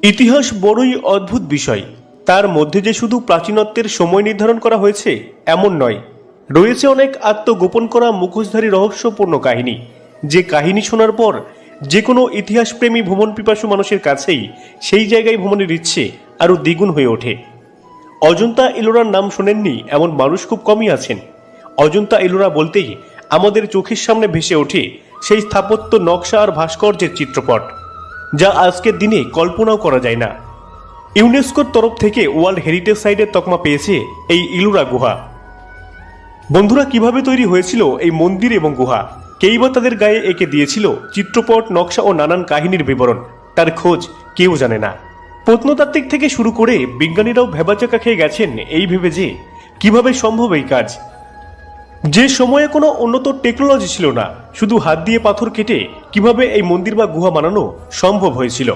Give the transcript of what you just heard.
ইতিহাস বড়ই অদ্ভুত বিষয়। তার মধ্যে যে শুধু প্রাচীনত্বের সময় নির্ধারণ করা হয়েছে এমন নয়, রয়েছে অনেক আত্মগোপন করা মুখোশধারী রহস্যপূর্ণ কাহিনী, যে কাহিনী শোনার পর যে কোনো ইতিহাসপ্রেমী ভ্রমণ পিপাসু মানুষের কাছেই সেই জায়গায় ভ্রমণের ইচ্ছে আরও দ্বিগুণ হয়ে ওঠে। অজন্তা এলোরার নাম শোনেননি এমন মানুষ খুব কমই আছেন। অজন্তা এলোরা বলতেই আমাদের চোখের সামনে ভেসে ওঠে সেই স্থাপত্য নকশা আর ভাস্কর্যের চিত্রপট, যা আজকের দিনে কল্পনাও করা যায় না। ইউনেস্কোর তরফ থেকে ওয়ার্ল্ড হেরিটেজ সাইটের তকমা পেয়েছে এই ইলোরা গুহা। বন্ধুরা, কিভাবে তৈরি হয়েছিল এই মন্দির এবং গুহা, কেই বা তাদের গায়ে এঁকে দিয়েছিল চিত্রপট, নকশা ও নানান কাহিনীর বিবরণ, তার খোঁজ কেউ জানে না। প্রত্নতাত্ত্বিক থেকে শুরু করে বিজ্ঞানীরাও ভেবাচাকা খেয়ে গেছেন এই ভেবে যে কিভাবে সম্ভব এই কাজ। যে সময়ে কোনো উন্নত টেকনোলজি ছিল না, শুধু হাত দিয়ে পাথর কেটে কিভাবে এই মন্দির বা গুহা বানানো সম্ভব হয়েছিল।